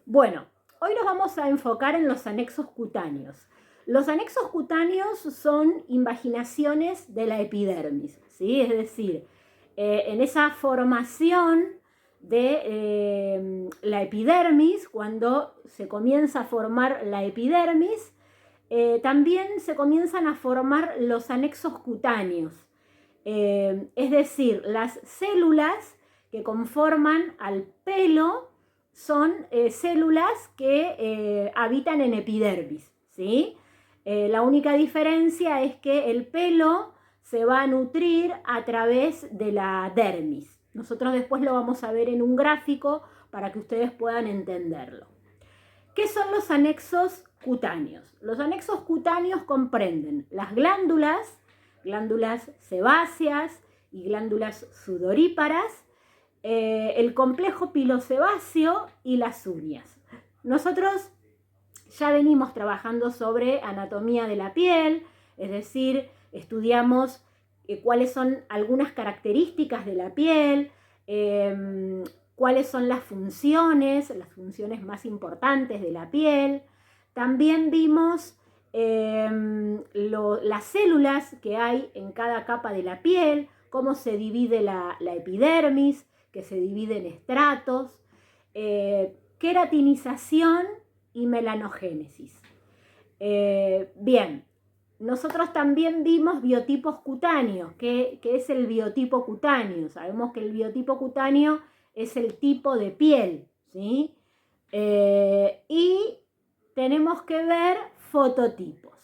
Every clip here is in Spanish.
Bueno, hoy nos vamos a enfocar en los anexos cutáneos. Los anexos cutáneos son invaginaciones de la epidermis, ¿sí? Es decir, en esa formación de la epidermis, cuando se comienza a formar la epidermis, también se comienzan a formar los anexos cutáneos, es decir, las células que conforman al pelo son células que habitan en epidermis, ¿sí? La única diferencia es que el pelo se va a nutrir a través de la dermis. Nosotros después lo vamos a ver en un gráfico para que ustedes puedan entenderlo. ¿Qué son los anexos cutáneos? Los anexos cutáneos comprenden las glándulas sebáceas y glándulas sudoríparas, el complejo pilosebáceo y las uñas. Nosotros ya venimos trabajando sobre anatomía de la piel, es decir, estudiamos cuáles son algunas características de la piel, cuáles son las funciones más importantes de la piel. También vimos las células que hay en cada capa de la piel, cómo se divide la epidermis, que se divide en estratos, queratinización y melanogénesis. Bien, nosotros también vimos biotipos cutáneos. ¿Qué es el biotipo cutáneo? Sabemos que el biotipo cutáneo es el tipo de piel, ¿sí? Y tenemos que ver fototipos.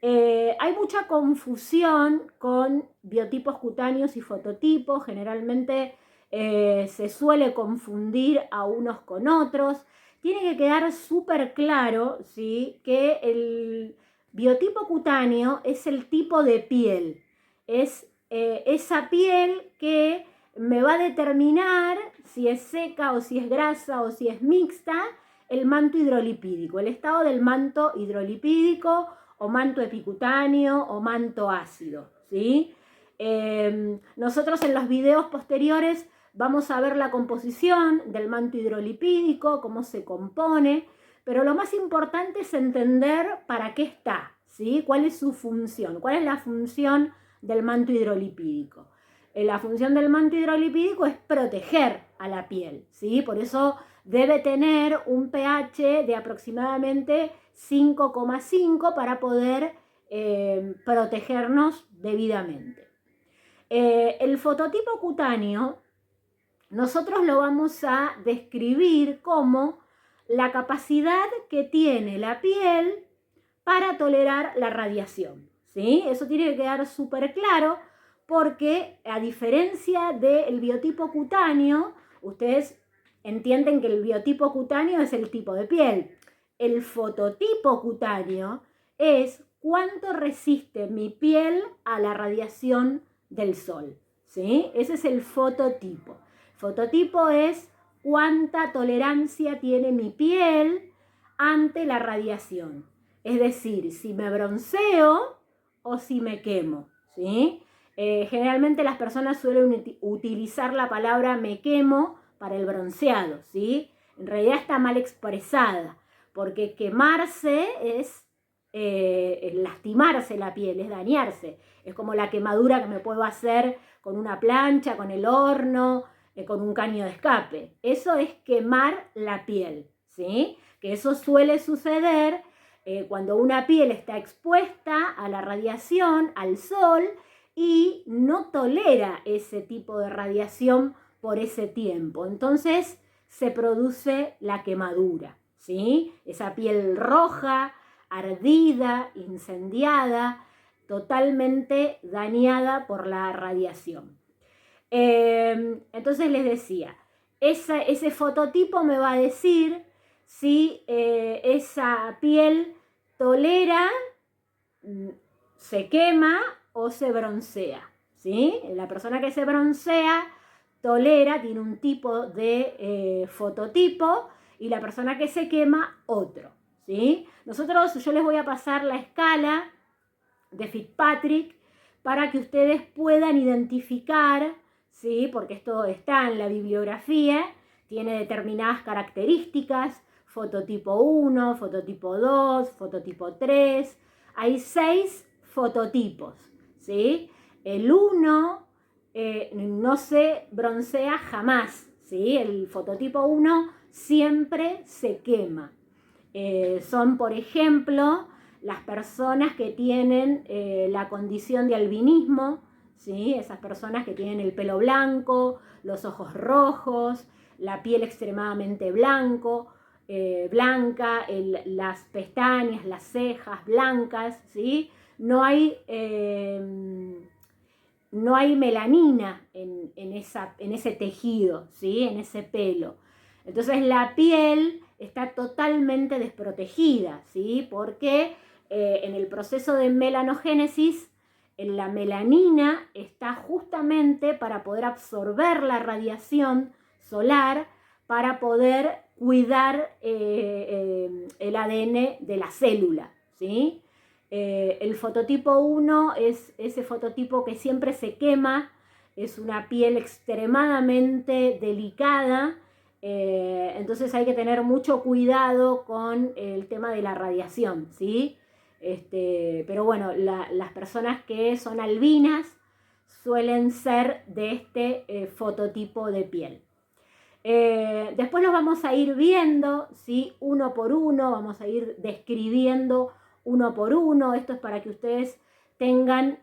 Hay mucha confusión con biotipos cutáneos y fototipos. Generalmente se suele confundir a unos con otros. Tiene que quedar súper claro, ¿sí?, que el biotipo cutáneo es el tipo de piel. Es esa piel que me va a determinar si es seca o si es grasa o si es mixta el manto hidrolipídico, el estado del manto hidrolipídico o manto epicutáneo o manto ácido, ¿sí? Nosotros en los videos posteriores vamos a ver la composición del manto hidrolipídico, cómo se compone, pero lo más importante es entender para qué está, ¿sí? ¿Cuál es su función? ¿Cuál es la función del manto hidrolipídico? La función del manto hidrolipídico es proteger a la piel, ¿sí? Por eso debe tener un pH de aproximadamente 5,5 para poder protegernos debidamente. El fototipo cutáneo nosotros lo vamos a describir como la capacidad que tiene la piel para tolerar la radiación, ¿sí? Eso tiene que quedar súper claro porque, a diferencia del biotipo cutáneo, ustedes entienden que el biotipo cutáneo es el tipo de piel. El fototipo cutáneo es cuánto resiste mi piel a la radiación del sol, ¿sí? Ese es el fototipo. Fototipo es cuánta tolerancia tiene mi piel ante la radiación. Es decir, si me bronceo o si me quemo, ¿sí? Generalmente las personas suelen utilizar la palabra me quemo para el bronceado, ¿sí? En realidad está mal expresada, porque quemarse es lastimarse la piel, es dañarse. Es como la quemadura que me puedo hacer con una plancha, con el horno, con un caño de escape. Eso es quemar la piel, ¿sí? Que eso suele suceder cuando una piel está expuesta a la radiación, al sol, y no tolera ese tipo de radiación por ese tiempo. Entonces se produce la quemadura, ¿sí? Esa piel roja, ardida, incendiada, totalmente dañada por la radiación. Entonces les decía, ese fototipo me va a decir si esa piel tolera, se quema o se broncea, ¿sí? La persona que se broncea tolera, tiene un tipo de fototipo, y la persona que se quema otro, ¿sí? Yo les voy a pasar la escala de Fitzpatrick para que ustedes puedan identificar, ¿sí?, porque esto está en la bibliografía, tiene determinadas características, fototipo 1, fototipo 2, fototipo 3. Hay 6 fototipos, ¿sí? El 1 no se broncea jamás, ¿sí? El fototipo 1 siempre se quema. Son, por ejemplo, las personas que tienen la condición de albinismo, ¿sí? Esas personas que tienen el pelo blanco, los ojos rojos, la piel extremadamente blanca, las pestañas, las cejas blancas, ¿sí? No hay melanina en ese tejido, ¿sí? En ese pelo. Entonces la piel está totalmente desprotegida, ¿sí? Porque en el proceso de melanogénesis, la melanina está justamente para poder absorber la radiación solar, para poder cuidar el ADN de la célula, ¿sí? El fototipo 1 es ese fototipo que siempre se quema, es una piel extremadamente delicada, entonces hay que tener mucho cuidado con el tema de la radiación, ¿sí? Pero bueno, las personas que son albinas suelen ser de este fototipo de piel. Después los vamos a ir viendo, ¿sí? Uno por uno, vamos a ir describiendo uno por uno. Esto es para que ustedes tengan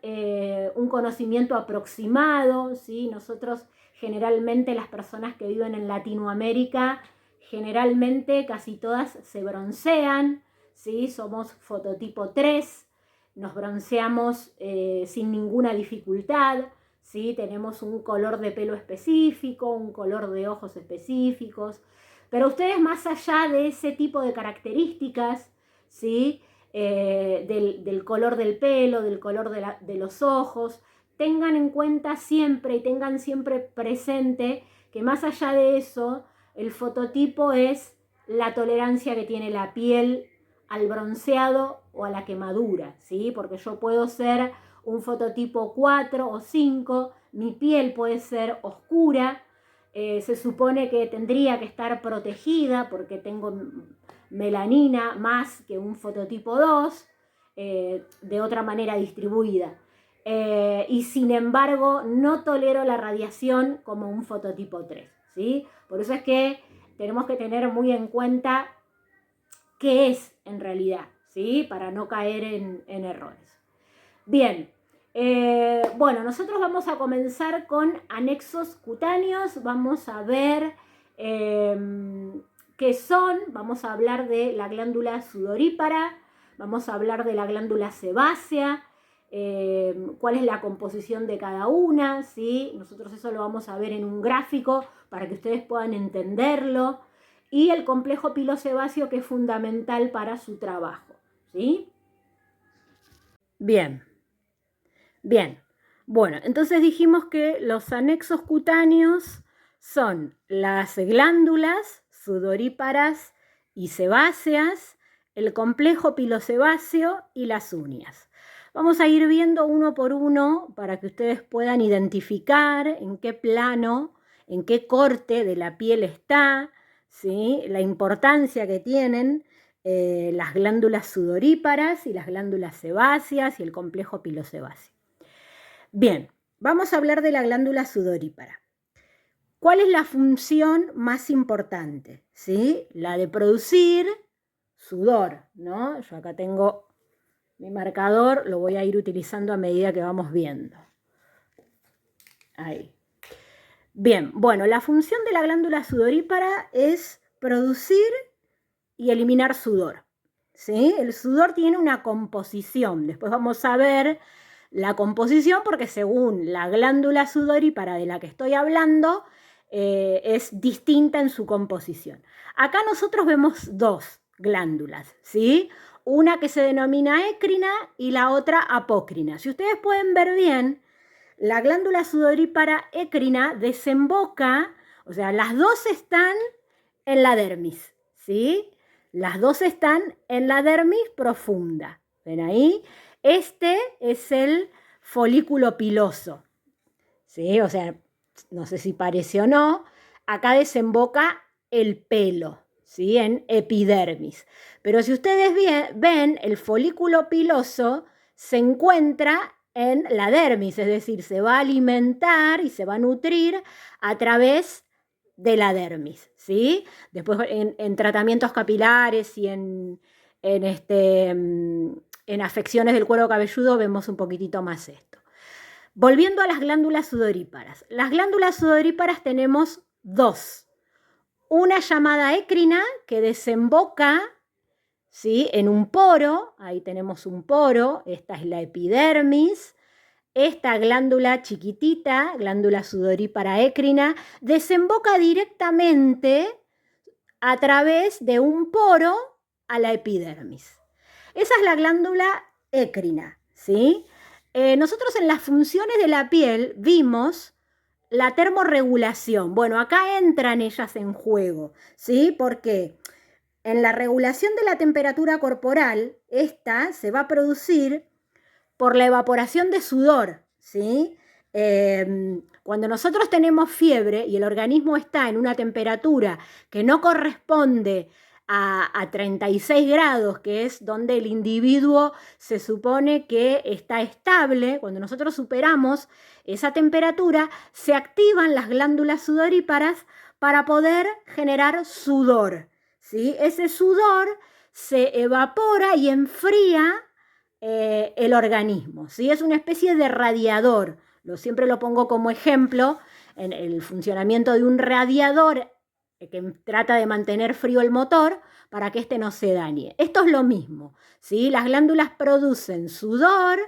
un conocimiento aproximado, ¿sí? Nosotros generalmente, las personas que viven en Latinoamérica, generalmente casi todas se broncean, ¿sí? Somos fototipo 3, nos bronceamos sin ninguna dificultad, ¿sí? Tenemos un color de pelo específico, un color de ojos específicos, pero ustedes, más allá de ese tipo de características, ¿sí? Del color del pelo, del color de los ojos, tengan en cuenta siempre y tengan siempre presente que más allá de eso, el fototipo es la tolerancia que tiene la piel al bronceado o a la quemadura, ¿sí? Porque yo puedo ser un fototipo 4 o 5, mi piel puede ser oscura, se supone que tendría que estar protegida porque tengo melanina más que un fototipo 2, de otra manera distribuida. Y sin embargo no tolero la radiación como un fototipo 3, ¿sí? Por eso es que tenemos que tener muy en cuenta qué es en realidad, ¿sí? Para no caer en errores. Bien, bueno, nosotros vamos a comenzar con anexos cutáneos. Vamos a ver qué son. Vamos a hablar de la glándula sudorípara, vamos a hablar de la glándula sebácea, cuál es la composición de cada una, ¿sí? Nosotros eso lo vamos a ver en un gráfico para que ustedes puedan entenderlo. Y el complejo pilosebáceo, que es fundamental para su trabajo, ¿sí? Bien. Bien, bueno, entonces dijimos que los anexos cutáneos son las glándulas sudoríparas y sebáceas, el complejo pilosebáceo y las uñas. Vamos a ir viendo uno por uno para que ustedes puedan identificar en qué plano, en qué corte de la piel está, ¿sí? La importancia que tienen las glándulas sudoríparas y las glándulas sebáceas y el complejo pilosebáceo. Bien, vamos a hablar de la glándula sudorípara. ¿Cuál es la función más importante? ¿Sí? La de producir sudor, ¿no? Yo acá tengo mi marcador, lo voy a ir utilizando a medida que vamos viendo. Ahí. Bien, bueno, la función de la glándula sudorípara es producir y eliminar sudor, ¿sí? El sudor tiene una composición, después vamos a ver la composición porque según la glándula sudorípara de la que estoy hablando, es distinta en su composición. Acá nosotros vemos dos glándulas, ¿sí? Una que se denomina écrina y la otra apócrina. Si ustedes pueden ver bien, la glándula sudorípara écrina desemboca, o sea, las dos están en la dermis, ¿sí? Las dos están en la dermis profunda. ¿Ven ahí? Este es el folículo piloso, ¿sí? O sea, no sé si parece o no, acá desemboca el pelo, ¿sí? En epidermis. Pero si ustedes ven, el folículo piloso se encuentra en la dermis, es decir, se va a alimentar y se va a nutrir a través de la dermis, ¿sí? Después en tratamientos capilares y en afecciones del cuero cabelludo vemos un poquitito más esto. Volviendo a las glándulas sudoríparas. Las glándulas sudoríparas tenemos dos. Una llamada écrina que desemboca, ¿sí?, en un poro. Ahí tenemos un poro. Esta es la epidermis. Esta glándula chiquitita, glándula sudorípara écrina, desemboca directamente a través de un poro a la epidermis. Esa es la glándula écrina, ¿sí? Nosotros en las funciones de la piel vimos la termorregulación. Bueno, acá entran ellas en juego, ¿sí? Porque en la regulación de la temperatura corporal, esta se va a producir por la evaporación de sudor, ¿sí? Cuando nosotros tenemos fiebre y el organismo está en una temperatura que no corresponde a 36 grados, que es donde el individuo se supone que está estable, cuando nosotros superamos esa temperatura, se activan las glándulas sudoríparas para poder generar sudor, ¿sí? Ese sudor se evapora y enfría el organismo, ¿sí? Es una especie de radiador. Siempre lo pongo como ejemplo en el funcionamiento de un radiador que trata de mantener frío el motor para que éste no se dañe. Esto es lo mismo, ¿sí? Las glándulas producen sudor,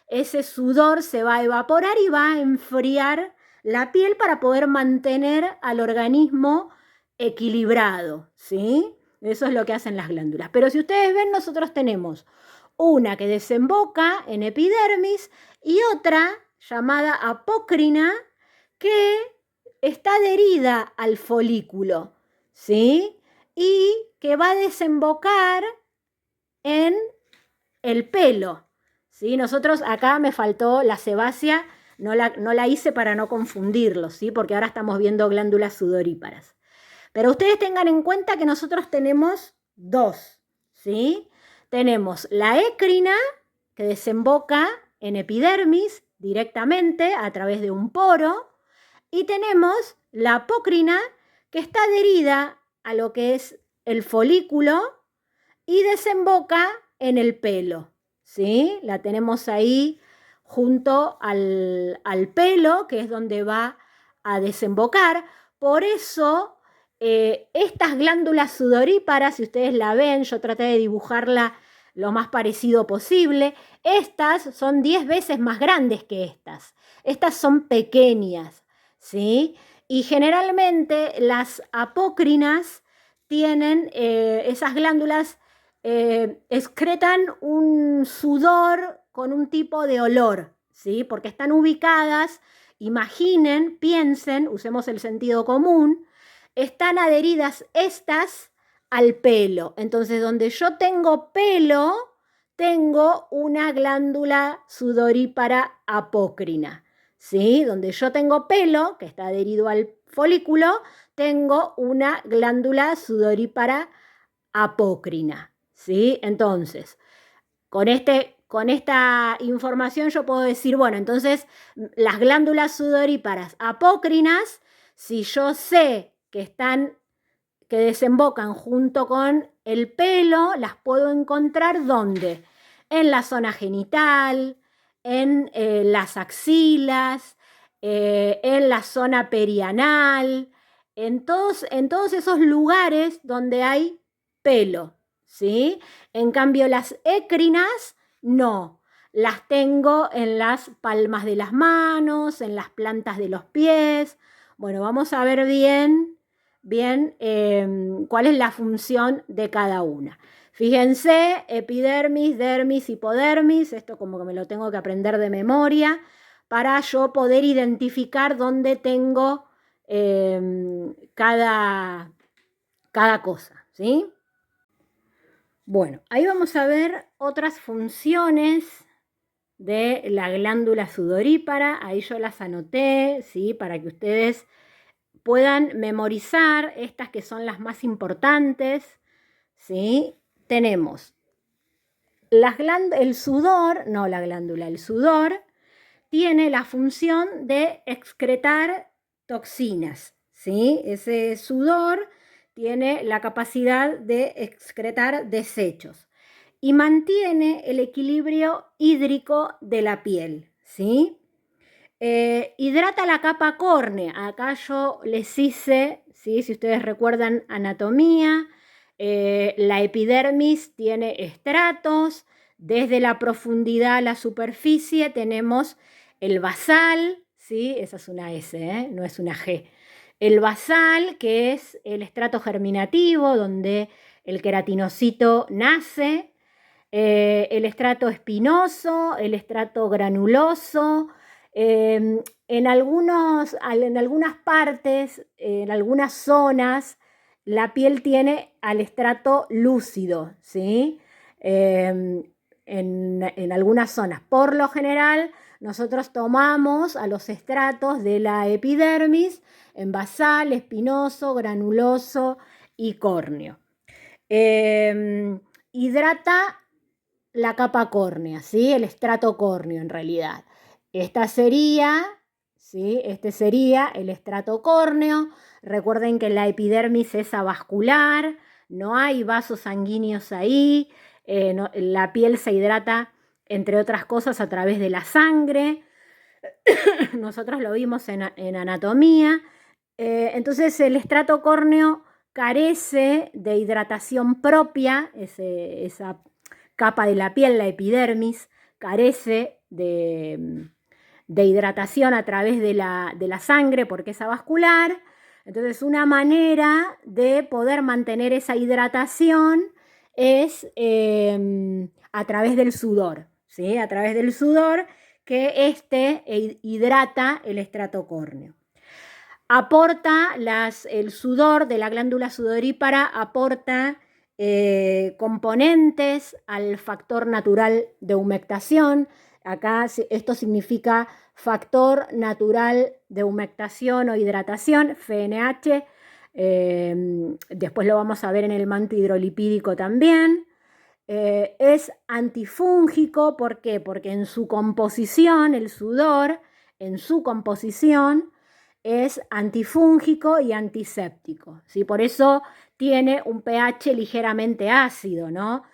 ese sudor se va a evaporar y va a enfriar la piel para poder mantener al organismo equilibrado, ¿sí? Eso es lo que hacen las glándulas. Pero si ustedes ven, nosotros tenemos una que desemboca en epidermis y otra llamada apócrina que está adherida al folículo, ¿sí? Y que va a desembocar en el pelo, ¿sí? Nosotros acá me faltó la sebácea, no la hice para no confundirlo, ¿sí? Porque ahora estamos viendo glándulas sudoríparas. Pero ustedes tengan en cuenta que nosotros tenemos dos, ¿sí? Tenemos la écrina, que desemboca en epidermis directamente a través de un poro, y tenemos la apócrina, que está adherida a lo que es el folículo y desemboca en el pelo, ¿sí? La tenemos ahí junto al pelo, que es donde va a desembocar. Por eso estas glándulas sudoríparas, si ustedes la ven, yo traté de dibujarla lo más parecido posible. Estas son 10 veces más grandes que estas. Estas son pequeñas, ¿sí? Y generalmente las apócrinas tienen esas glándulas, excretan un sudor con un tipo de olor, ¿sí? Porque están ubicadas, imaginen, piensen, usemos el sentido común, están adheridas estas al pelo. Entonces, donde yo tengo pelo, tengo una glándula sudorípara apócrina, ¿sí? Donde yo tengo pelo, que está adherido al folículo, tengo una glándula sudorípara apócrina, ¿sí? Entonces, con esta información yo puedo decir, bueno, entonces las glándulas sudoríparas apócrinas, si yo sé que desembocan junto con el pelo, las puedo encontrar ¿dónde? En la zona genital, en las axilas, en la zona perianal, en todos esos lugares donde hay pelo, ¿sí? En cambio, las écrinas no. Las tengo en las palmas de las manos, en las plantas de los pies. Bueno, vamos a ver bien cuál es la función de cada una. Fíjense, epidermis, dermis, hipodermis, esto como que me lo tengo que aprender de memoria para yo poder identificar dónde tengo cada cosa, ¿sí? Bueno, ahí vamos a ver otras funciones de la glándula sudorípara. Ahí yo las anoté, ¿sí? Para que ustedes puedan memorizar estas que son las más importantes, ¿sí? Tenemos el sudor tiene la función de excretar toxinas, ¿sí? Ese sudor tiene la capacidad de excretar desechos y mantiene el equilibrio hídrico de la piel, ¿sí? Hidrata la capa córnea. Acá yo les hice, ¿sí? Si ustedes recuerdan anatomía, la epidermis tiene estratos. Desde la profundidad a la superficie tenemos el basal, ¿sí? Esa es una S, no es una G. El basal, que es el estrato germinativo, donde el queratinocito nace. El estrato espinoso, el estrato granuloso. En algunas partes, en algunas zonas, la piel tiene al estrato lúcido, ¿sí? En algunas zonas. Por lo general, nosotros tomamos a los estratos de la epidermis en basal, espinoso, granuloso y córneo. Hidrata la capa córnea, ¿sí? El estrato córneo en realidad. Este sería el estrato córneo. Recuerden que la epidermis es avascular, no hay vasos sanguíneos ahí, la piel se hidrata, entre otras cosas, a través de la sangre. Nosotros lo vimos en anatomía. Entonces el estrato córneo carece de hidratación propia, esa capa de la piel, la epidermis, carece de hidratación a través de la sangre porque es avascular. Entonces una manera de poder mantener esa hidratación es a través del sudor, ¿sí? A través del sudor que hidrata el estrato córneo. Aporta el sudor de la glándula sudorípara, aporta componentes al factor natural de humectación. Acá esto significa factor natural de humectación o hidratación, FNH. Después lo vamos a ver en el manto hidrolipídico también. Es antifúngico, ¿por qué? Porque en su composición, el sudor, en su composición, es antifúngico y antiséptico, ¿sí? Por eso tiene un pH ligeramente ácido, ¿no?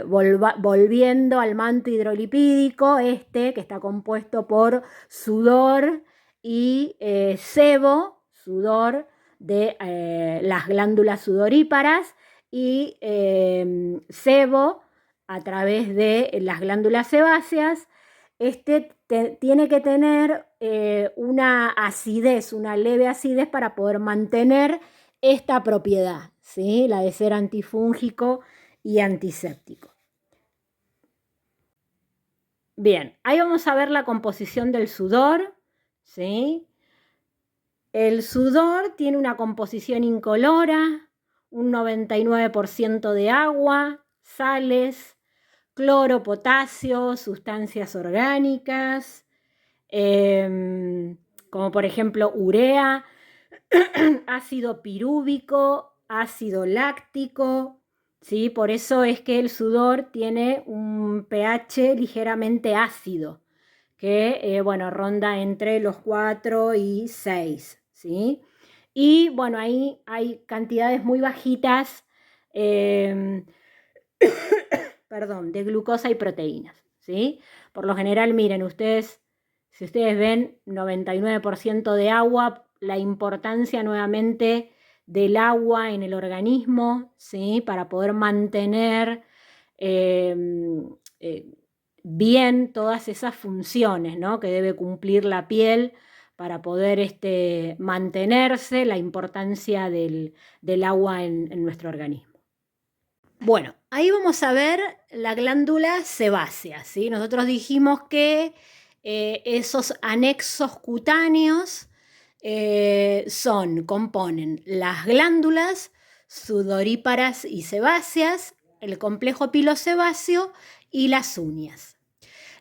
Volviendo al manto hidrolipídico, que está compuesto por sudor y sebo, sudor de las glándulas sudoríparas, y sebo a través de las glándulas sebáceas. Tiene que tener una acidez, una leve acidez para poder mantener esta propiedad, ¿sí? La de ser antifúngico y antiséptico. Bien, ahí vamos a ver la composición del sudor, ¿sí? El sudor tiene una composición incolora, un 99% de agua, sales, cloro, potasio, sustancias orgánicas, como por ejemplo urea, ácido pirúvico, ácido láctico, ¿sí? Por eso es que el sudor tiene un pH ligeramente ácido, que ronda entre los 4 y 6, ¿sí? Y bueno, ahí hay cantidades muy bajitas de glucosa y proteínas, ¿sí? Por lo general, miren, si ustedes ven 99% de agua, la importancia nuevamente del agua en el organismo, ¿sí? Para poder mantener bien todas esas funciones, ¿no? Que debe cumplir la piel para poder mantenerse, la importancia del agua en nuestro organismo. Bueno, ahí vamos a ver la glándula sebácea, ¿sí? Nosotros dijimos que esos anexos cutáneos componen las glándulas sudoríparas y sebáceas, el complejo pilosebáceo y las uñas.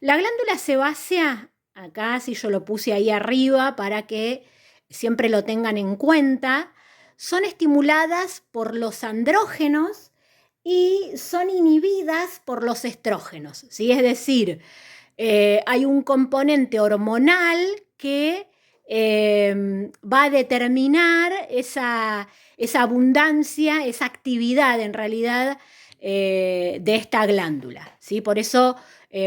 La glándula sebácea, acá sí yo lo puse ahí arriba para que siempre lo tengan en cuenta, son estimuladas por los andrógenos y son inhibidas por los estrógenos, ¿sí? Es decir, hay un componente hormonal que va a determinar esa abundancia, esa actividad en realidad de esta glándula, ¿sí? Por eso,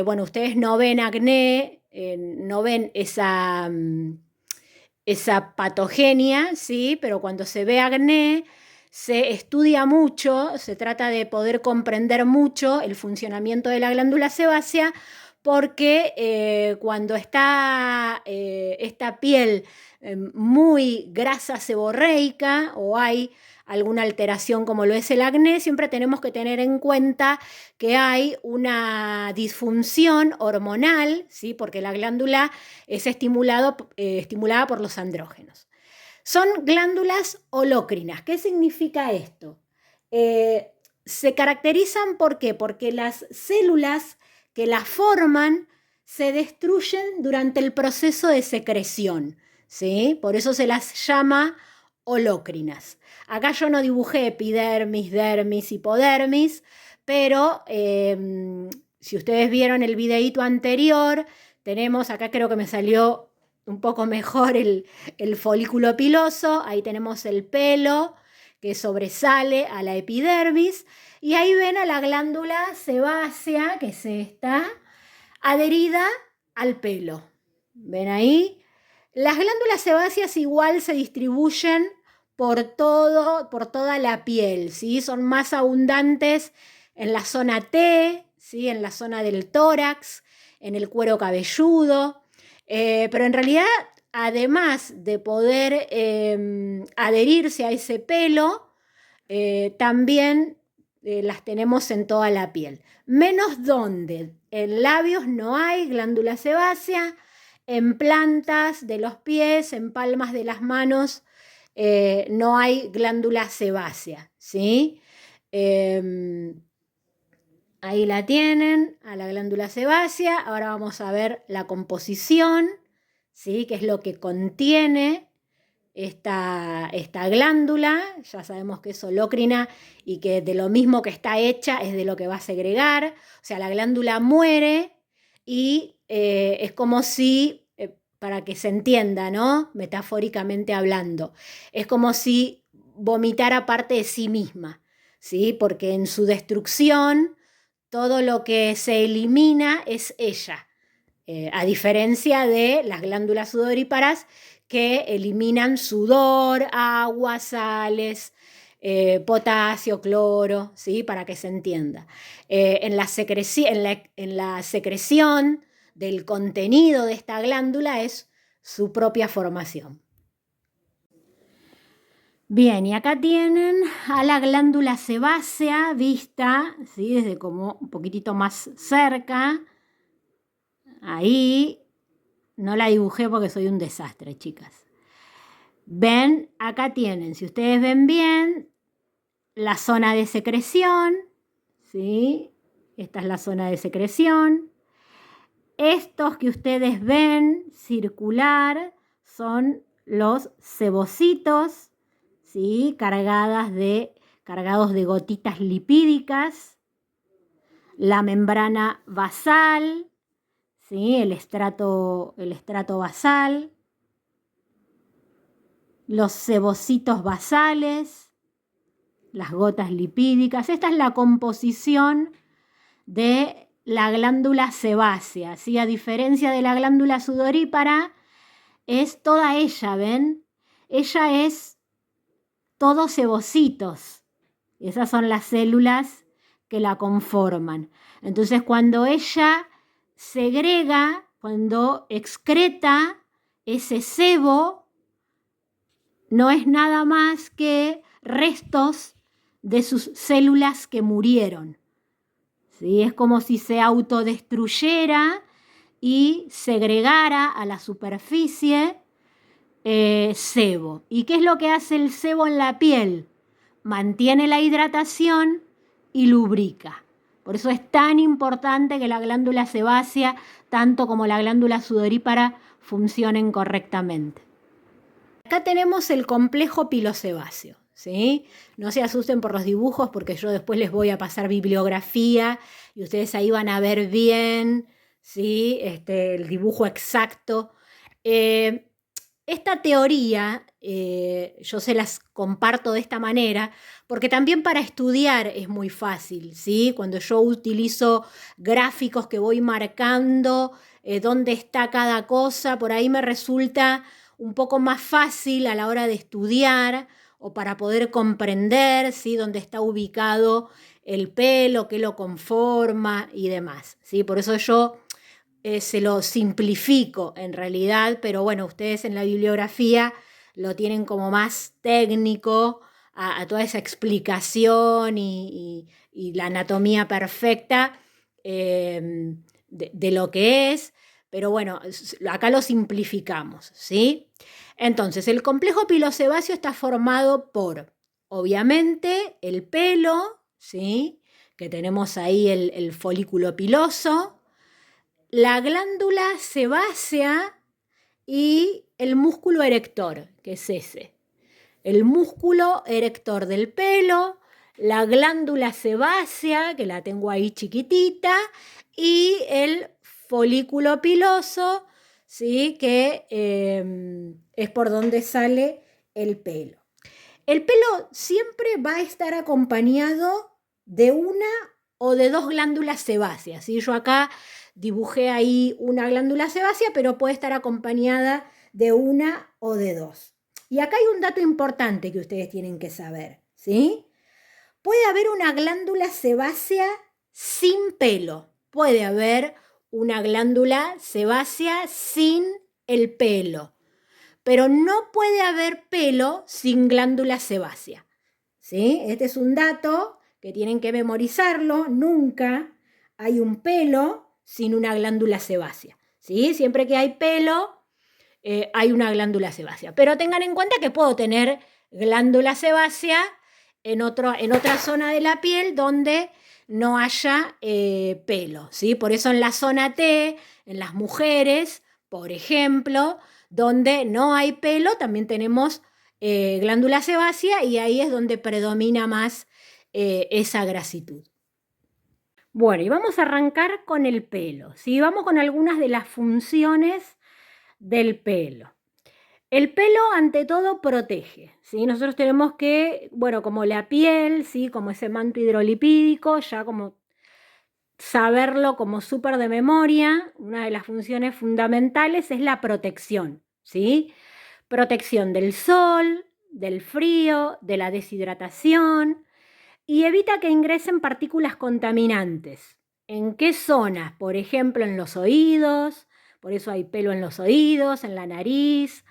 bueno, ustedes no ven acné, no ven esa patogenia, ¿sí? Pero cuando se ve acné, se estudia mucho, se trata de poder comprender mucho el funcionamiento de la glándula sebácea, porque cuando está esta piel muy grasa seborreica o hay alguna alteración como lo es el acné, siempre tenemos que tener en cuenta que hay una disfunción hormonal, ¿sí? Porque la glándula es estimulada por los andrógenos. Son glándulas holócrinas. ¿Qué significa esto? Se caracterizan ¿por qué? Porque las células que las forman se destruyen durante el proceso de secreción, ¿sí? Por eso se las llama holócrinas. Acá yo no dibujé epidermis, dermis, hipodermis, pero si ustedes vieron el videíto anterior, tenemos, acá creo que me salió un poco mejor el folículo piloso, ahí tenemos el pelo que sobresale a la epidermis, y ahí ven a la glándula sebácea que se está adherida al pelo. ¿Ven ahí? Las glándulas sebáceas igual se distribuyen por toda la piel, ¿sí? Son más abundantes en la zona T, ¿sí? En la zona del tórax, en el cuero cabelludo, pero en realidad, además de poder adherirse a ese pelo, también las tenemos en toda la piel. Menos donde en labios no hay glándula sebácea, en plantas de los pies, en palmas de las manos, no hay glándula sebácea, ¿sí? Ahí la tienen, a la glándula sebácea. Ahora vamos a ver la composición, ¿sí? Que es lo que contiene esta glándula. Ya sabemos que es holócrina y que de lo mismo que está hecha es de lo que va a segregar. O sea, la glándula muere y es como si, para que se entienda, ¿no? Metafóricamente hablando, es como si vomitara parte de sí misma, ¿sí? Porque en su destrucción todo lo que se elimina es ella, a diferencia de las glándulas sudoríparas que eliminan sudor, agua, sales, potasio, cloro, ¿sí? Para que se entienda. En la secreción del contenido de esta glándula es su propia formación. Bien, y acá tienen a la glándula sebácea vista, ¿sí? Desde como un poquitito más cerca. Ahí no la dibujé porque soy un desastre, chicas. Ven, acá tienen, si ustedes ven bien, la zona de secreción, ¿sí? Esta es la zona de secreción. Estos que ustedes ven circular son los sebocitos, ¿sí? Cargados de gotitas lipídicas. La membrana basal, ¿sí? El estrato basal. Los sebocitos basales, las gotas lipídicas. Esta es la composición de la glándula sebácea, ¿sí? A diferencia de la glándula sudorípara, es toda ella, ¿ven? Ella es todo sebocitos. Esas son las células que la conforman. Entonces, cuando ella segrega, cuando excreta ese sebo, no es nada más que restos de sus células que murieron, ¿sí? Es como si se autodestruyera y segregara a la superficie sebo. ¿Y qué es lo que hace el sebo en la piel? Mantiene la hidratación y lubrica. Por eso es tan importante que la glándula sebácea, tanto como la glándula sudorípara, funcionen correctamente. Acá tenemos el complejo pilosebáceo, ¿sí? No se asusten por los dibujos porque yo después les voy a pasar bibliografía y ustedes ahí van a ver bien, ¿sí? El dibujo exacto. Esta teoría yo se las comparto de esta manera porque también para estudiar es muy fácil, ¿sí? Cuando yo utilizo gráficos que voy marcando dónde está cada cosa, por ahí me resulta un poco más fácil a la hora de estudiar o para poder comprender, ¿sí? Dónde está ubicado el pelo, qué lo conforma y demás, ¿sí? Por eso yo se lo simplifico en realidad, pero bueno, ustedes en la bibliografía lo tienen como más técnico a toda esa explicación y la anatomía perfecta de lo que es, pero bueno, acá lo simplificamos, ¿sí? Entonces, el complejo pilosebáceo está formado por, obviamente, el pelo, ¿sí? Que tenemos ahí el folículo piloso, la glándula sebácea y el músculo erector, que es ese. El músculo erector del pelo, la glándula sebácea, que la tengo ahí chiquitita, y el folículo piloso, ¿sí? Que es por donde sale el pelo. El pelo siempre va a estar acompañado de una o de dos glándulas sebáceas, ¿sí? Yo acá dibujé ahí una glándula sebácea, pero puede estar acompañada de una o de dos. Y acá hay un dato importante que ustedes tienen que saber, ¿sí? Puede haber una glándula sebácea sin pelo. Puede haber una glándula sebácea sin el pelo. Pero no puede haber pelo sin glándula sebácea, ¿sí? Este es un dato que tienen que memorizarlo. Nunca hay un pelo sin una glándula sebácea, ¿sí? Siempre que hay pelo, hay una glándula sebácea. Pero tengan en cuenta que puedo tener glándula sebácea en otra zona de la piel donde no haya pelo, ¿sí? Por eso en la zona T, en las mujeres, por ejemplo, donde no hay pelo, también tenemos glándula sebácea y ahí es donde predomina más esa grasitud. Bueno, y vamos a arrancar con el pelo, ¿sí? Vamos con algunas de las funciones del pelo. El pelo, ante todo, protege, ¿sí? Nosotros tenemos que, bueno, como la piel, ¿sí? Como ese manto hidrolipídico, ya como saberlo como súper de memoria, una de las funciones fundamentales es la protección, ¿sí? Protección del sol, del frío, de la deshidratación y evita que ingresen partículas contaminantes. ¿En qué zonas? Por ejemplo, en los oídos, por eso hay pelo en los oídos, en la nariz,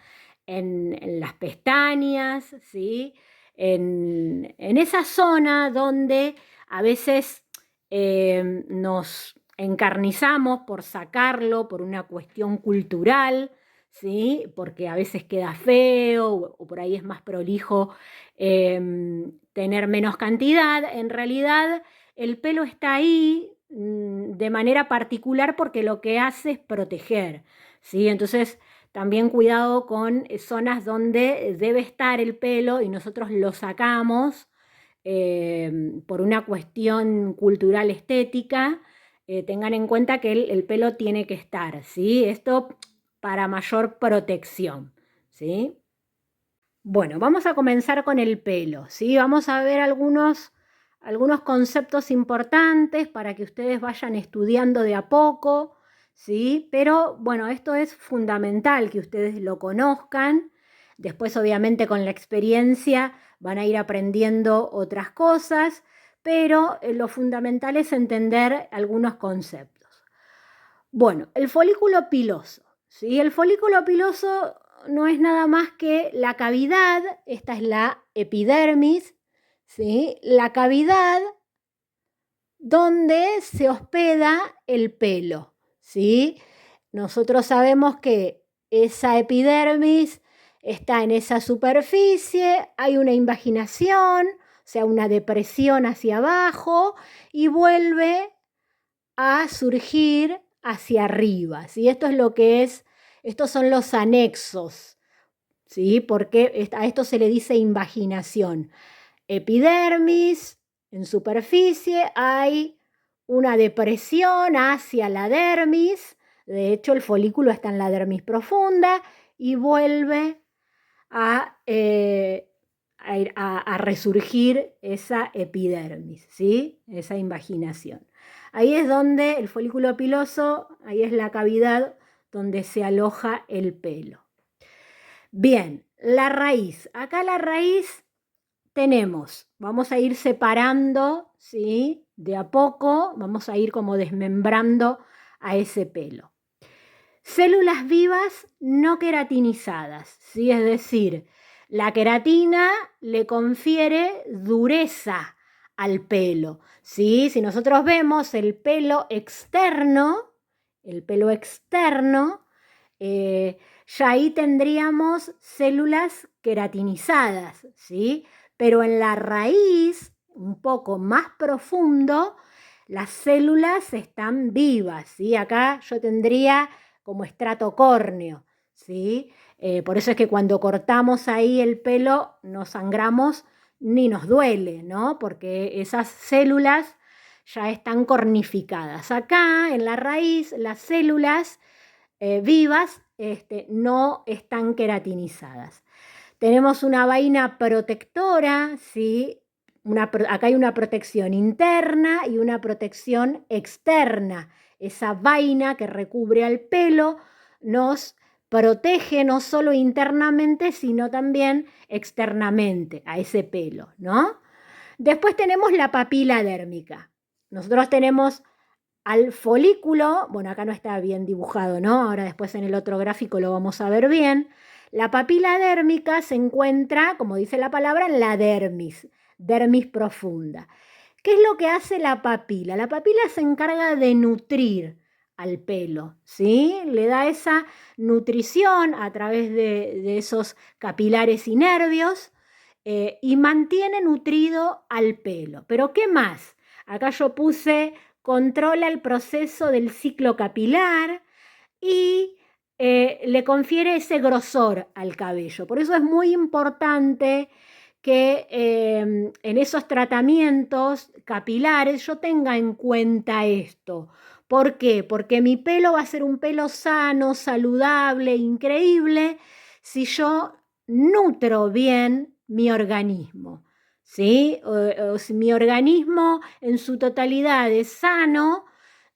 en las pestañas, ¿sí? En esa zona donde a veces nos encarnizamos por sacarlo por una cuestión cultural, ¿sí? Porque a veces queda feo o por ahí es más prolijo tener menos cantidad. En realidad el pelo está ahí de manera particular porque lo que hace es proteger, ¿sí? Entonces también cuidado con zonas donde debe estar el pelo y nosotros lo sacamos por una cuestión cultural estética. Tengan en cuenta que el pelo tiene que estar, ¿sí? Esto para mayor protección, ¿sí? Bueno, vamos a comenzar con el pelo, ¿sí? Vamos a ver algunos conceptos importantes para que ustedes vayan estudiando de a poco, ¿sí? Pero bueno, esto es fundamental que ustedes lo conozcan. Después, obviamente, con la experiencia van a ir aprendiendo otras cosas, pero lo fundamental es entender algunos conceptos. Bueno, el folículo piloso, ¿sí? El folículo piloso no es nada más que la cavidad, esta es la epidermis, ¿sí? La cavidad donde se hospeda el pelo, ¿sí? Nosotros sabemos que esa epidermis está en esa superficie, hay una invaginación, o sea, una depresión hacia abajo y vuelve a surgir hacia arriba, ¿sí? Esto es lo que es, estos son los anexos, ¿sí? Porque a esto se le dice invaginación. Epidermis, en superficie hay una depresión hacia la dermis, de hecho el folículo está en la dermis profunda y vuelve a, a resurgir esa epidermis, ¿sí? Esa invaginación. Ahí es donde el folículo piloso, ahí es la cavidad donde se aloja el pelo. Bien, la raíz. Acá la raíz tenemos, vamos a ir separando, ¿sí? De a poco, vamos a ir como desmembrando a ese pelo. Células vivas no queratinizadas, ¿sí? Es decir, la queratina le confiere dureza al pelo, ¿sí? Si nosotros vemos el pelo externo, ya ahí tendríamos células queratinizadas, ¿sí? Pero en la raíz, un poco más profundo, las células están vivas, ¿sí? Acá yo tendría como estrato córneo, ¿sí? Por eso es que cuando cortamos ahí el pelo no sangramos ni nos duele, ¿no? Porque esas células ya están cornificadas. Acá en la raíz las células vivas no están queratinizadas. Tenemos una vaina protectora, ¿sí? Acá hay una protección interna y una protección externa. Esa vaina que recubre al pelo nos protege no solo internamente, sino también externamente a ese pelo, ¿no? Después tenemos la papila dérmica. Nosotros tenemos al folículo, bueno, acá no está bien dibujado, ¿no? Ahora después en el otro gráfico lo vamos a ver bien. La papila dérmica se encuentra, como dice la palabra, en la dermis, dermis profunda. ¿Qué es lo que hace la papila? La papila se encarga de nutrir al pelo, ¿sí? Le da esa nutrición a través de esos capilares y nervios y mantiene nutrido al pelo. ¿Pero qué más? Acá yo puse controla el proceso del ciclo capilar y le confiere ese grosor al cabello. Por eso es muy importante que en esos tratamientos capilares yo tenga en cuenta esto. ¿Por qué? Porque mi pelo va a ser un pelo sano, saludable, increíble, si yo nutro bien mi organismo. ¿Sí? O si mi organismo en su totalidad es sano,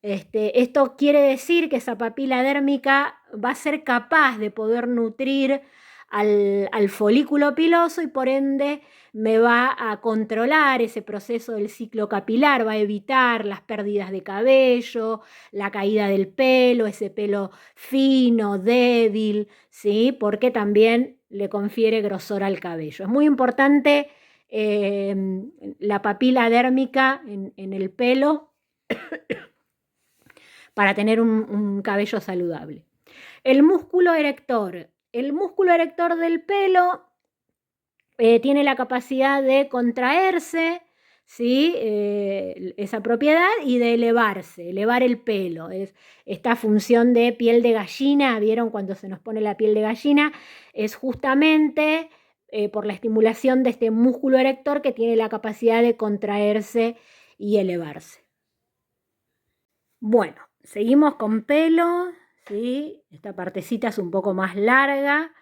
esto quiere decir que esa papila dérmica va a ser capaz de poder nutrir al folículo piloso y por ende me va a controlar ese proceso del ciclo capilar, va a evitar las pérdidas de cabello, la caída del pelo, ese pelo fino, débil, ¿sí? Porque también le confiere grosor al cabello. Es muy importante la papila dérmica en el pelo para tener un cabello saludable. El músculo erector. El músculo erector del pelo tiene la capacidad de contraerse, ¿sí? Esa propiedad y de elevarse, elevar el pelo. Es esta función de piel de gallina, ¿vieron cuando se nos pone la piel de gallina? Es justamente por la estimulación de este músculo erector que tiene la capacidad de contraerse y elevarse. Bueno, seguimos con pelo, ¿sí? Esta partecita es un poco más larga,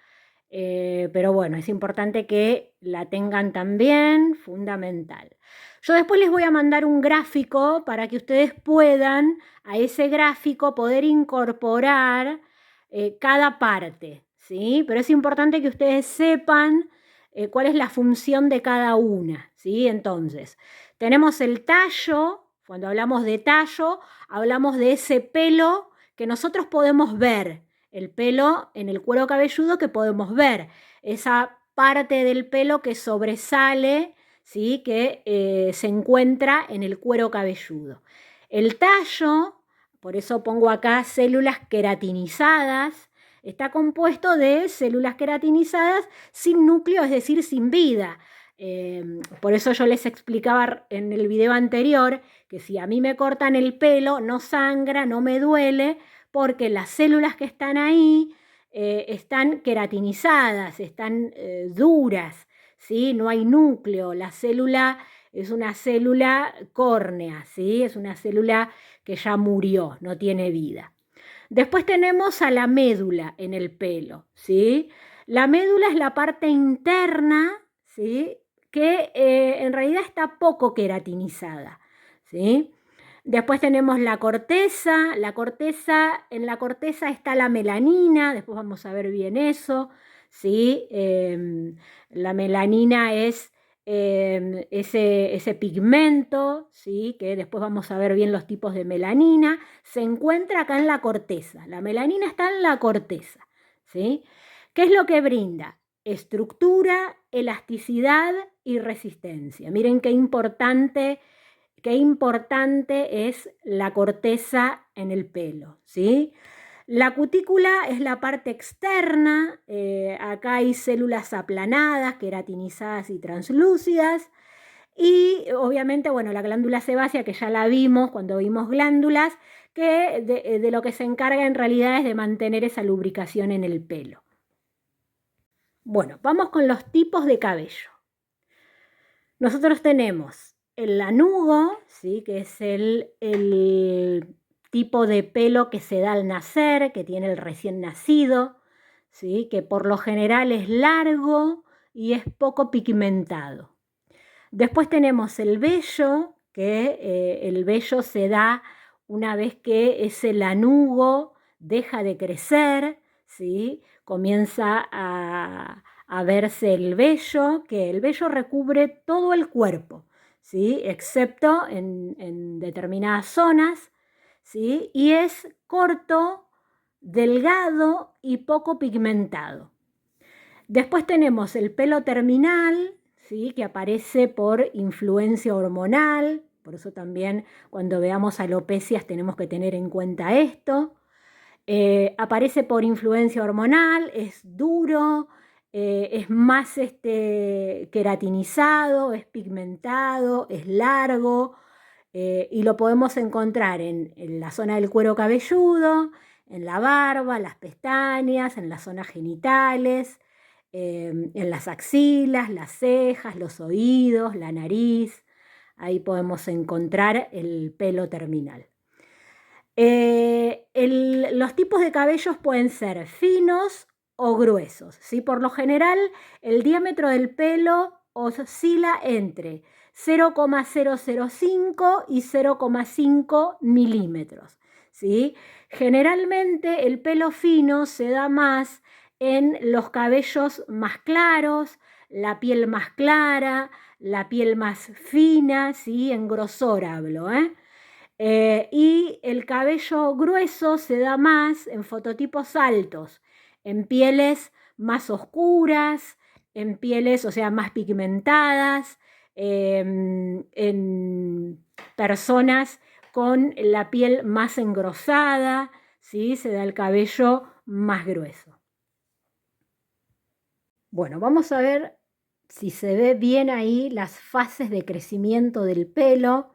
pero bueno, es importante que la tengan también, fundamental. Yo después les voy a mandar un gráfico para que ustedes puedan a ese gráfico poder incorporar cada parte, ¿sí? Pero es importante que ustedes sepan cuál es la función de cada una, ¿sí? Entonces, tenemos el tallo. Cuando hablamos de tallo, hablamos de ese pelo que nosotros podemos ver, el pelo en el cuero cabelludo que podemos ver, esa parte del pelo que sobresale, ¿sí? Que se encuentra en el cuero cabelludo. El tallo, por eso pongo acá células queratinizadas, está compuesto de células queratinizadas sin núcleo, es decir, sin vida. Por eso yo les explicaba en el video anterior que si a mí me cortan el pelo no sangra, no me duele, porque las células que están ahí están queratinizadas, están duras, ¿sí? No hay núcleo, la célula es una célula córnea, ¿sí? Es una célula que ya murió, no tiene vida. Después tenemos a la médula en el pelo, ¿sí? La médula es la parte interna, ¿sí? Que en realidad está poco queratinizada, ¿sí? Después tenemos la corteza, en la corteza está la melanina, después vamos a ver bien eso, ¿sí? La melanina es ese pigmento, ¿sí? Que después vamos a ver bien los tipos de melanina, se encuentra acá en la corteza. La melanina está en la corteza, ¿sí? ¿Qué es lo que brinda? Estructura, elasticidad y resistencia. Miren qué importante es la corteza en el pelo, ¿sí? La cutícula es la parte externa, acá hay células aplanadas, queratinizadas y translúcidas, y obviamente, bueno, la glándula sebácea, que ya la vimos cuando vimos glándulas, que de lo que se encarga en realidad es de mantener esa lubricación en el pelo. Bueno, vamos con los tipos de cabello. Nosotros tenemos el lanugo, ¿sí? Que es el tipo de pelo que se da al nacer, que tiene el recién nacido, ¿sí? Que por lo general es largo y es poco pigmentado. Después tenemos el vello, que el vello se da una vez que ese lanugo deja de crecer, ¿sí? Comienza a verse el vello, que el vello recubre todo el cuerpo, ¿sí? Excepto en determinadas zonas, ¿sí? Y es corto, delgado y poco pigmentado. Después tenemos el pelo terminal, ¿sí? Que aparece por influencia hormonal, por eso también cuando veamos alopecias tenemos que tener en cuenta esto. Aparece por influencia hormonal, es duro, es más queratinizado, es pigmentado, es largo, y lo podemos encontrar en la zona del cuero cabelludo, en la barba, las pestañas, en las zonas genitales, en las axilas, las cejas, los oídos, la nariz. Ahí podemos encontrar el pelo terminal. Los tipos de cabellos pueden ser finos o gruesos, ¿sí? Por lo general, el diámetro del pelo oscila entre 0,005 y 0,5 milímetros, ¿sí? Generalmente el pelo fino se da más en los cabellos más claros, la piel más clara, la piel más fina, ¿sí? En grosor hablo, y el cabello grueso se da más en fototipos altos, en pieles más oscuras, en pieles, o sea, más pigmentadas, en personas con la piel más engrosada, ¿sí? Se da el cabello más grueso. Bueno, vamos a ver si se ve bien ahí las fases de crecimiento del pelo.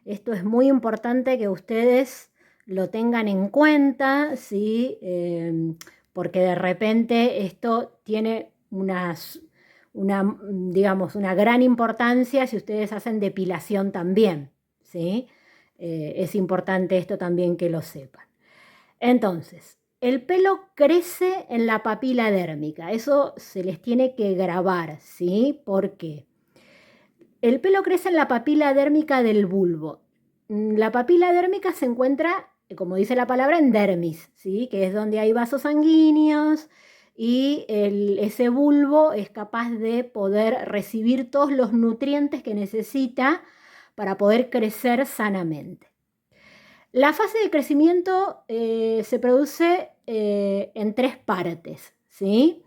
Esto es muy importante que ustedes lo tengan en cuenta, ¿sí? Porque de repente esto tiene digamos, una gran importancia si ustedes hacen depilación también, ¿sí? Es importante esto también que lo sepan. Entonces, el pelo crece en la papila dérmica, eso se les tiene que grabar, ¿sí? ¿Por qué? El pelo crece en la papila dérmica del bulbo. La papila dérmica se encuentra, como dice la palabra, en dermis, ¿sí? Que es donde hay vasos sanguíneos y ese bulbo es capaz de poder recibir todos los nutrientes que necesita para poder crecer sanamente. La fase de crecimiento se produce en tres partes, ¿sí?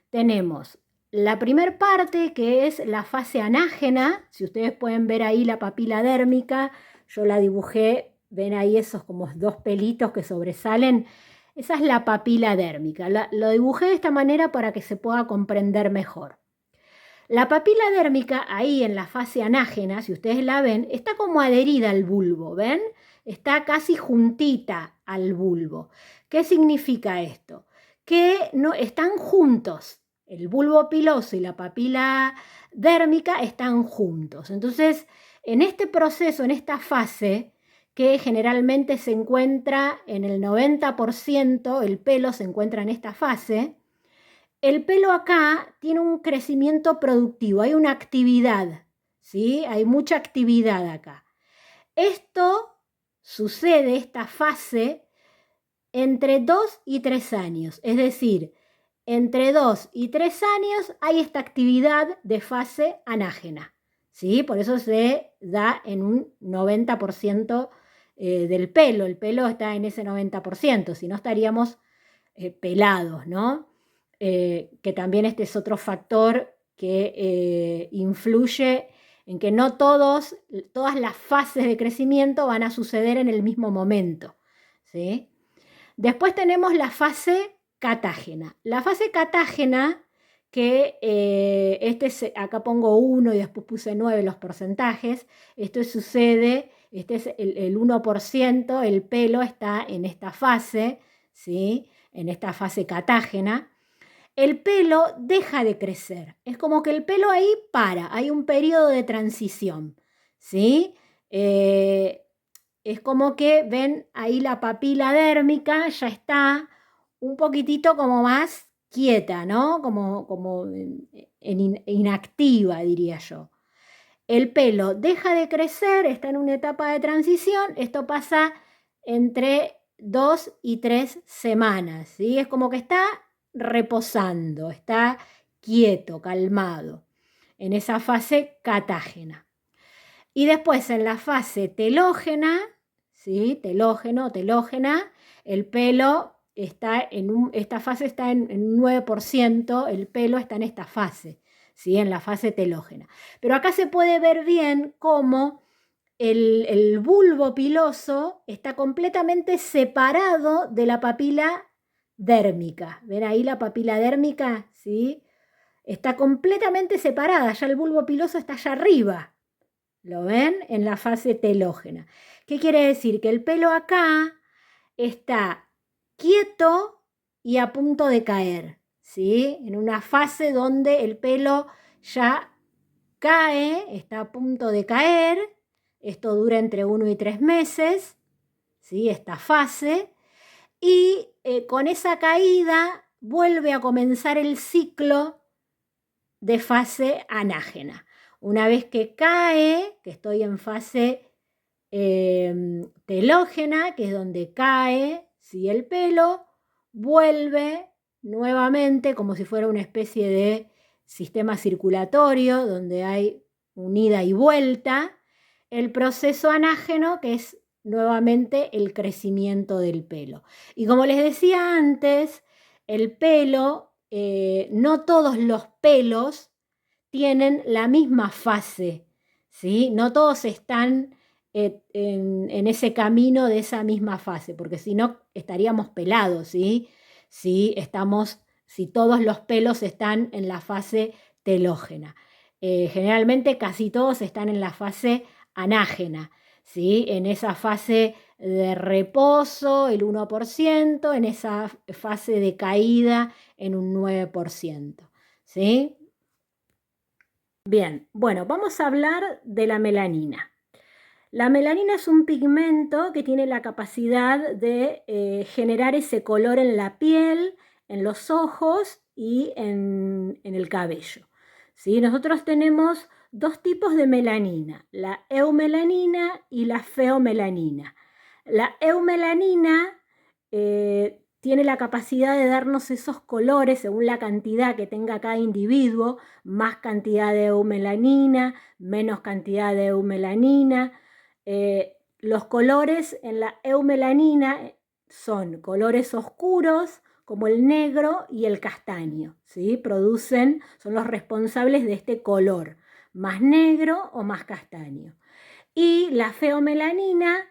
Tenemos la primera parte, que es la fase anágena. Si ustedes pueden ver ahí la papila dérmica, yo la dibujé, ven ahí esos como dos pelitos que sobresalen. Esa es la papila dérmica. Lo dibujé de esta manera para que se pueda comprender mejor. La papila dérmica, ahí en la fase anágena, si ustedes la ven, está como adherida al bulbo, ¿ven? Está casi juntita al bulbo. ¿Qué significa esto? que no están juntos. El bulbo piloso y la papila dérmica están juntos. Entonces, en este proceso, en esta fase, que generalmente se encuentra en el 90%, el pelo se encuentra en esta fase, el pelo acá tiene un crecimiento productivo, hay una actividad, ¿sí? Hay mucha actividad acá. Esto sucede, esta fase, entre 2 y 3 años, es decir, entre 2 y 3 años hay esta actividad de fase anágena, ¿sí? Por eso se da en un 90% del pelo, el pelo está en ese 90%, si no estaríamos pelados, ¿no? Que también este es otro factor que influye en que no todas las fases de crecimiento van a suceder en el mismo momento, ¿sí? Después tenemos la fase catágena. La fase catágena, que acá pongo 1 y después puse 9 los porcentajes, esto sucede, este es el 1%, el pelo está en esta fase, ¿sí? En esta fase catágena. El pelo deja de crecer, es como que el pelo ahí para, hay un periodo de transición, ¿sí? Es como que ven ahí la papila dérmica ya está un poquitito como más quieta, ¿no? Como inactiva, diría yo. El pelo deja de crecer, está en una etapa de transición, esto pasa entre 2 y 3 semanas, ¿sí? Es como que está reposando, está quieto, calmado, en esa fase catágena. Y después en la fase telógena, ¿sí? Telógena, el pelo está esta fase está en 9%, el pelo está en esta fase, ¿sí? En la fase telógena. Pero acá se puede ver bien cómo el bulbo piloso está completamente separado de la papila dérmica. ¿Ven ahí la papila dérmica? ¿Sí? Está completamente separada, ya el bulbo piloso está allá arriba. ¿Lo ven? En la fase telógena. ¿Qué quiere decir? Que el pelo acá está quieto y a punto de caer, ¿sí? En una fase donde el pelo ya cae, está a punto de caer. Esto dura entre 1 y 3 meses, ¿sí? Esta fase. Y con esa caída vuelve a comenzar el ciclo de fase anágena. Una vez que cae, que estoy en fase telógena, que es donde cae, ¿sí? El pelo, vuelve nuevamente como si fuera una especie de sistema circulatorio donde hay un ida y vuelta, el proceso anágeno, que es nuevamente el crecimiento del pelo. Y como les decía antes, el pelo, no todos los pelos tienen la misma fase, ¿sí? No todos están en ese camino de esa misma fase, porque si no estaríamos pelados, ¿sí? Si todos los pelos están en la fase telógena. Generalmente casi todos están en la fase anágena, ¿sí? En esa fase de reposo, el 1%, en esa fase de caída, en un 9%, ¿sí? Bien, bueno, vamos a hablar de la melanina. La melanina es un pigmento que tiene la capacidad de generar ese color en la piel, en los ojos y en el cabello, ¿sí? Nosotros tenemos dos tipos de melanina, la eumelanina y la feomelanina. La eumelanina tiene la capacidad de darnos esos colores según la cantidad que tenga cada individuo, más cantidad de eumelanina, menos cantidad de eumelanina. Los colores en la eumelanina son colores oscuros como el negro y el castaño, ¿sí? Son los responsables de este color, más negro o más castaño. Y la feomelanina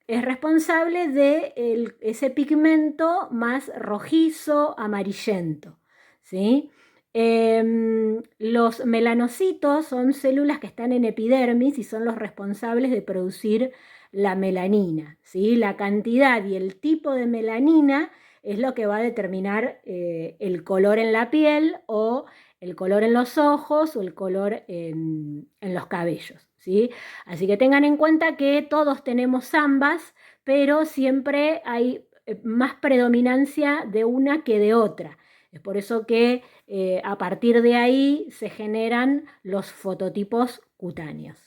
es responsable de ese pigmento más rojizo, amarillento, ¿sí? Los melanocitos son células que están en epidermis y son los responsables de producir la melanina, ¿sí? La cantidad y el tipo de melanina es lo que va a determinar el color en la piel o el color en los ojos o el color en los cabellos, ¿sí? Así que tengan en cuenta que todos tenemos ambas, pero siempre hay más predominancia de una que de otra. Es por eso que a partir de ahí se generan los fototipos cutáneos.